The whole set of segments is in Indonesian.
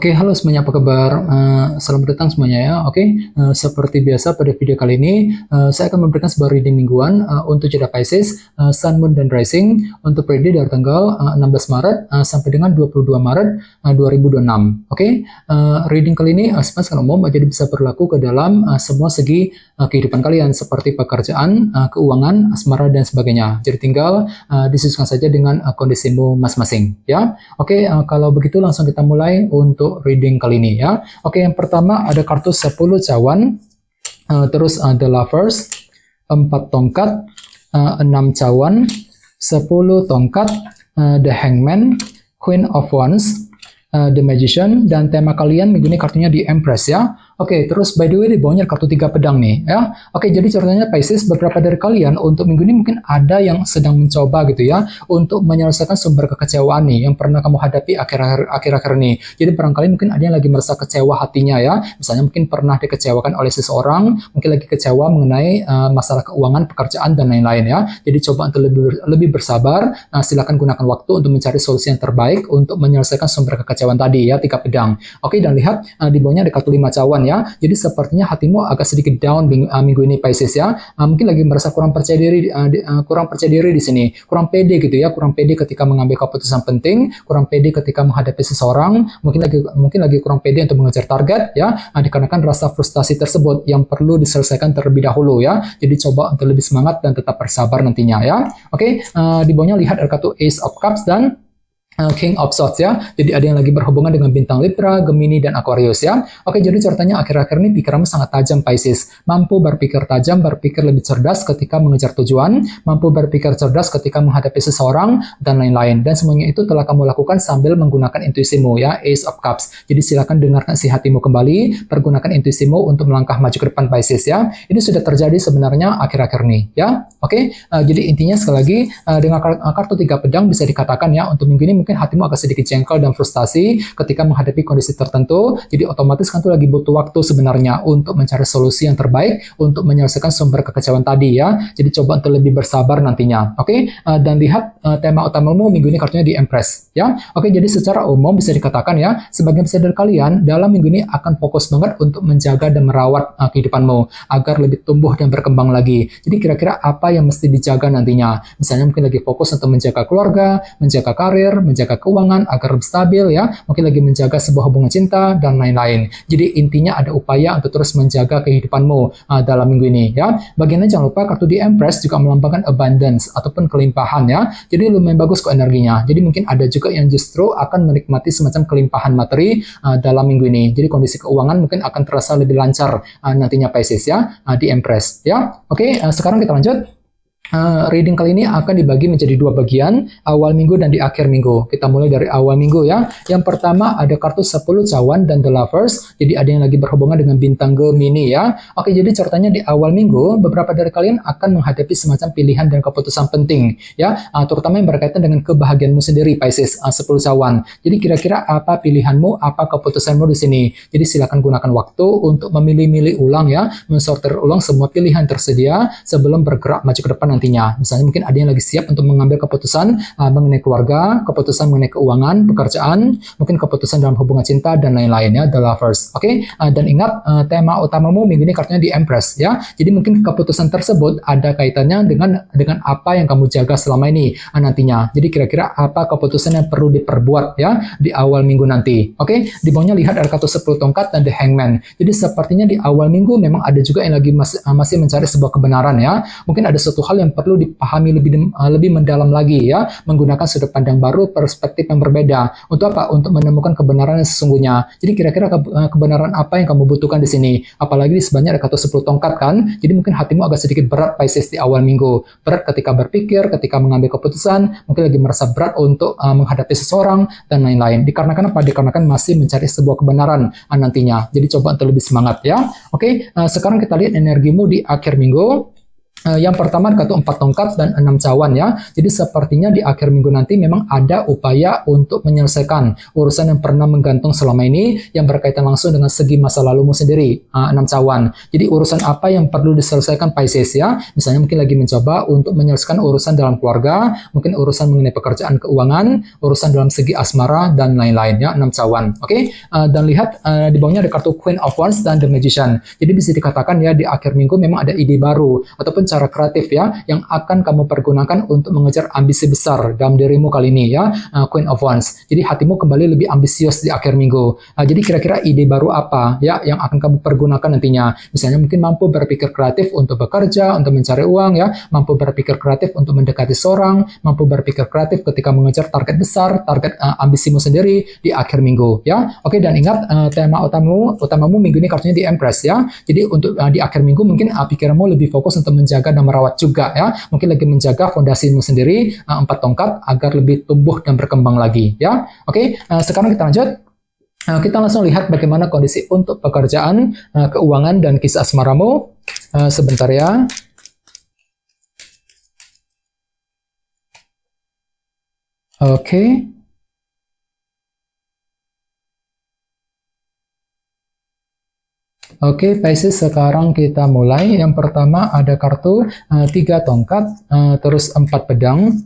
Oke, halo semuanya, apa kabar? Selamat datang semuanya ya. Oke, seperti biasa pada video kali ini, saya akan memberikan sebuah reading mingguan untuk zodiak Pisces, Sun, Moon, dan Rising untuk periode dari tanggal 16 Maret sampai dengan 22 Maret 2026. Oke, reading kali ini secara umum jadi bisa berlaku ke dalam semua segi kehidupan kalian seperti pekerjaan, keuangan, asmara, dan sebagainya. Jadi tinggal disesuaikan saja dengan kondisimu masing-masing ya. Oke, kalau begitu langsung kita mulai untuk reading kali ini ya. Oke, yang pertama ada kartu 10 cawan, terus The Lovers, 4 tongkat, 6 cawan, 10 tongkat, The Hangman, Queen of Wands, The Magician, dan tema kalian minggu ini kartunya di Empress ya. Oke, terus by the way di bawahnya kartu 3 pedang nih ya. Oke, jadi ceritanya Pisces, beberapa dari kalian untuk minggu ini mungkin ada yang sedang mencoba gitu ya untuk menyelesaikan sumber kekecewaan nih yang pernah kamu hadapi akhir-akhir ini. Jadi barangkali mungkin ada yang lagi merasa kecewa hatinya ya. Misalnya mungkin pernah dikecewakan oleh seseorang, mungkin lagi kecewa mengenai masalah keuangan, pekerjaan, dan lain-lain ya. Jadi coba untuk lebih bersabar. Silakan gunakan waktu untuk mencari solusi yang terbaik untuk menyelesaikan sumber kekecewaan tadi ya, 3 pedang. Oke, dan lihat di bawahnya ada kartu 5 cawan ya. Jadi sepertinya hatimu agak sedikit down minggu ini Pisces ya. Mungkin lagi merasa kurang percaya diri di sini, kurang pede gitu ya, kurang pede ketika mengambil keputusan penting, kurang pede ketika menghadapi seseorang, mungkin lagi kurang pede untuk mengejar target ya. Dikarenakan rasa frustasi tersebut yang perlu diselesaikan terlebih dahulu ya. Jadi coba untuk lebih semangat dan tetap bersabar nantinya ya. Oke, di bawahnya lihat ada kartu Ace of Cups dan King of Swords ya. Jadi ada yang lagi berhubungan dengan bintang Libra, Gemini, dan Aquarius ya. Oke, jadi ceritanya akhir-akhir ini pikiranmu sangat tajam Pisces. Mampu berpikir tajam, berpikir lebih cerdas ketika mengejar tujuan, mampu berpikir cerdas ketika menghadapi seseorang, dan lain-lain. Dan semuanya itu telah kamu lakukan sambil menggunakan intuisimu ya, Ace of Cups. Jadi silakan dengarkan isi hatimu kembali, pergunakan intuisimu untuk melangkah maju ke depan Pisces ya. Ini sudah terjadi sebenarnya akhir-akhir ini ya. Oke, jadi intinya sekali lagi dengan kartu 3 pedang bisa dikatakan ya, untuk minggu ini mungkin hatimu agak sedikit jengkel dan frustasi ketika menghadapi kondisi tertentu. Jadi otomatis kan tuh lagi butuh waktu sebenarnya untuk mencari solusi yang terbaik untuk menyelesaikan sumber kekecewaan tadi ya. Jadi coba untuk lebih bersabar nantinya. Oke, dan lihat tema utamamu minggu ini kartunya di Empress ya. Oke, jadi secara umum bisa dikatakan ya, sebagian besar dari kalian dalam minggu ini akan fokus banget untuk menjaga dan merawat kehidupanmu agar lebih tumbuh dan berkembang lagi. Jadi kira-kira apa yang mesti dijaga nantinya? Misalnya mungkin lagi fokus untuk menjaga keluarga, menjaga karir, menjaga keuangan agar lebih stabil ya, mungkin lagi menjaga sebuah hubungan cinta, dan lain-lain. Jadi intinya ada upaya untuk terus menjaga kehidupanmu dalam minggu ini ya. Bagiannya jangan lupa kartu di Empress juga melambangkan abundance ataupun kelimpahan ya. Jadi lumayan bagus kok energinya. Jadi mungkin ada juga yang justru akan menikmati semacam kelimpahan materi dalam minggu ini. Jadi kondisi keuangan mungkin akan terasa lebih lancar nantinya Pisces ya, di Empress ya. Oke, sekarang kita lanjut. Reading kali ini akan dibagi menjadi 2 bagian, awal minggu dan di akhir minggu. Kita mulai dari awal minggu ya. Yang pertama ada kartu 10 cawan dan The Lovers. Jadi ada yang lagi berhubungan dengan bintang Gemini ya. Oke, jadi ceritanya di awal minggu beberapa dari kalian akan menghadapi semacam pilihan dan keputusan penting ya, terutama yang berkaitan dengan kebahagiaanmu sendiri Pisces, 10 cawan. Jadi kira-kira apa pilihanmu, apa keputusanmu di sini. Jadi silakan gunakan waktu untuk memilih-milih ulang ya, mensortir ulang semua pilihan tersedia sebelum bergerak maju ke depan nantinya. Misalnya mungkin ada yang lagi siap untuk mengambil keputusan mengenai keluarga, keputusan mengenai keuangan, pekerjaan, mungkin keputusan dalam hubungan cinta, dan lain-lain ya, The Lovers. Oke, dan ingat tema utamamu minggu ini kartunya di Empress ya. Jadi mungkin keputusan tersebut ada kaitannya dengan apa yang kamu jaga selama ini nantinya. Jadi kira-kira apa keputusan yang perlu diperbuat ya di awal minggu nanti. Oke, di bawahnya lihat ada kartu 10 tongkat dan The Hangman. Jadi sepertinya di awal minggu memang ada juga yang lagi masih mencari sebuah kebenaran ya. Mungkin ada suatu hal yang perlu dipahami lebih mendalam lagi ya, menggunakan sudut pandang baru, perspektif yang berbeda. Untuk apa? Untuk menemukan kebenaran yang sesungguhnya. Jadi kira-kira kebenaran apa yang kamu butuhkan di sini? Apalagi sebenarnya ada kartu 10 tongkat kan. Jadi mungkin hatimu agak sedikit berat Pisces di awal minggu. Berat ketika berpikir, ketika mengambil keputusan, mungkin lagi merasa berat untuk menghadapi seseorang, dan lain-lain. Dikarenakan apa? Dikarenakan masih mencari sebuah kebenaran nantinya. Jadi coba untuk lebih semangat ya. Oke, sekarang kita lihat energimu di akhir minggu. Yang pertama kartu 4 tongkat dan 6 cawan ya. Jadi sepertinya di akhir minggu nanti memang ada upaya untuk menyelesaikan urusan yang pernah menggantung selama ini yang berkaitan langsung dengan segi masa lalumu sendiri. 6 cawan. Jadi urusan apa yang perlu diselesaikan Pisces ya. Misalnya mungkin lagi mencoba untuk menyelesaikan urusan dalam keluarga, mungkin urusan mengenai pekerjaan keuangan, urusan dalam segi asmara dan lain-lain ya. 6 cawan. Oke. Dan lihat di bawahnya ada kartu Queen of Wands dan The Magician. Jadi bisa dikatakan ya di akhir minggu memang ada ide baru ataupun cara kreatif ya yang akan kamu pergunakan untuk mengejar ambisi besar dalam dirimu kali ini ya. Queen of Wands. Jadi hatimu kembali lebih ambisius di akhir minggu. Jadi kira-kira ide baru apa ya yang akan kamu pergunakan nantinya? Misalnya mungkin mampu berpikir kreatif untuk bekerja, untuk mencari uang ya, mampu berpikir kreatif untuk mendekati seorang, mampu berpikir kreatif ketika mengejar target besar, target ambisimu sendiri di akhir minggu ya. Oke, dan ingat tema utamamu minggu ini kartunya di Empress ya. Jadi untuk di akhir minggu mungkin pikiranmu lebih fokus untuk menjaga dan merawat juga ya. Mungkin lagi menjaga fondasimu sendiri 4 tongkat agar lebih tumbuh dan berkembang lagi ya. Oke, sekarang kita lanjut. Kita langsung lihat bagaimana kondisi untuk pekerjaan, keuangan dan kisah asmaramu. Sebentar ya. Oke. Oke, Pisces, sekarang kita mulai. Yang pertama ada kartu 3 tongkat, terus 4 pedang,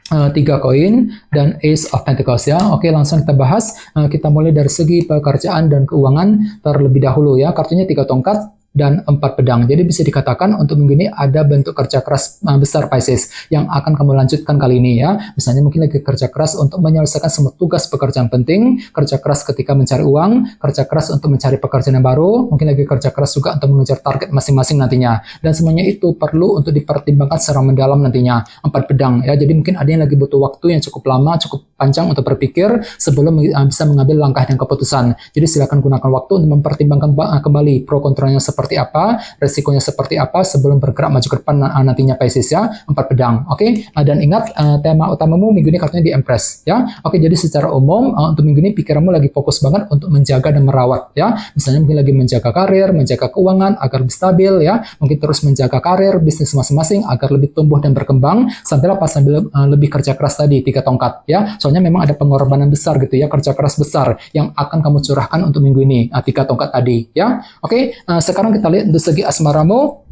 3 koin, dan Ace of Pentacles ya. Oke, langsung kita bahas. Kita mulai dari segi pekerjaan dan keuangan terlebih dahulu ya. Kartunya 3 tongkat dan 4 pedang. Jadi bisa dikatakan untuk minggu ini ada bentuk kerja keras besar Pisces yang akan kamu lanjutkan kali ini ya. Misalnya mungkin lagi kerja keras untuk menyelesaikan semua tugas pekerjaan penting, kerja keras ketika mencari uang, kerja keras untuk mencari pekerjaan yang baru, mungkin lagi kerja keras juga untuk mengejar target masing-masing nantinya. Dan semuanya itu perlu untuk dipertimbangkan secara mendalam nantinya. 4 pedang ya. Jadi mungkin ada yang lagi butuh waktu yang cukup lama, cukup panjang untuk berpikir sebelum bisa mengambil langkah dan keputusan. Jadi silakan gunakan waktu untuk mempertimbangkan kembali pro kontranya seperti apa, resikonya seperti apa sebelum bergerak maju ke depan nantinya Pisces ya. 4 pedang. Oke. Dan ingat tema utamamu minggu ini kartunya di Empress ya. Oke, jadi secara umum untuk minggu ini pikiranmu lagi fokus banget untuk menjaga dan merawat ya. Misalnya mungkin lagi menjaga karir, menjaga keuangan agar lebih stabil ya. Mungkin terus menjaga karir, bisnis masing-masing agar lebih tumbuh dan berkembang sambil lebih kerja keras tadi 3 tongkat ya. Soalnya memang ada pengorbanan besar gitu ya, kerja keras besar yang akan kamu curahkan untuk minggu ini 3 tongkat tadi ya. Oke, sekarang kita lihat untuk segi asmaramu.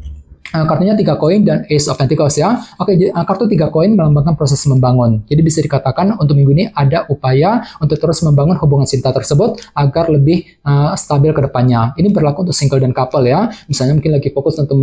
Kartunya 3 koin dan Ace of Pentacles ya. Oke, kartu 3 koin melambangkan proses membangun. Jadi bisa dikatakan untuk minggu ini ada upaya untuk terus membangun hubungan cinta tersebut agar lebih stabil ke depannya. Ini berlaku untuk single dan couple ya. Misalnya mungkin lagi fokus untuk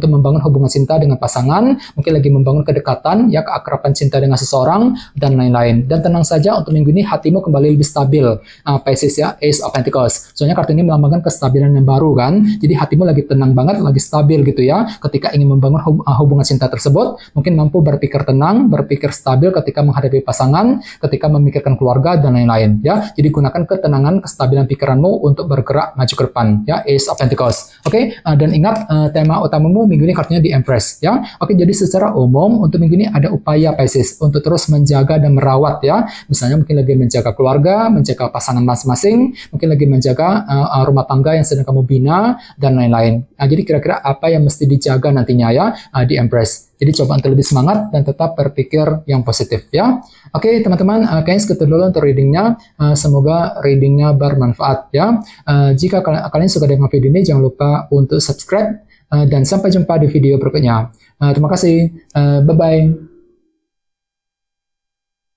membangun hubungan cinta dengan pasangan, mungkin lagi membangun kedekatan ya, keakraban cinta dengan seseorang dan lain-lain. Dan tenang saja untuk minggu ini hatimu kembali lebih stabil. Pisces ya, Ace of Pentacles. Soalnya kartu ini melambangkan kestabilan yang baru kan. Jadi hatimu lagi tenang banget, lagi stabil gitu ya. Ketika ingin membangun hubungan cinta tersebut, mungkin mampu berpikir tenang, berpikir stabil ketika menghadapi pasangan, ketika memikirkan keluarga dan lain-lain ya. Jadi gunakan ketenangan, kestabilan pikiranmu untuk bergerak maju ke depan ya. Ace of Pentacles. Oke, dan ingat tema utamamu minggu ini kartunya di Empress ya. Oke, jadi secara umum untuk minggu ini ada upaya Pisces untuk terus menjaga dan merawat ya. Misalnya mungkin lagi menjaga keluarga, menjaga pasangan masing-masing, mungkin lagi menjaga rumah tangga yang sedang kamu bina dan lain-lain. Jadi kira-kira apa yang mesti dijaga nantinya ya di Empress. Jadi coba untuk lebih semangat dan tetap berpikir yang positif ya. Oke teman-teman, kayaknya segitu dulu untuk readingnya. Semoga readingnya bermanfaat ya. Jika kalian suka dengan video ini, jangan lupa untuk subscribe dan sampai jumpa di video berikutnya. Terima kasih. Bye-bye.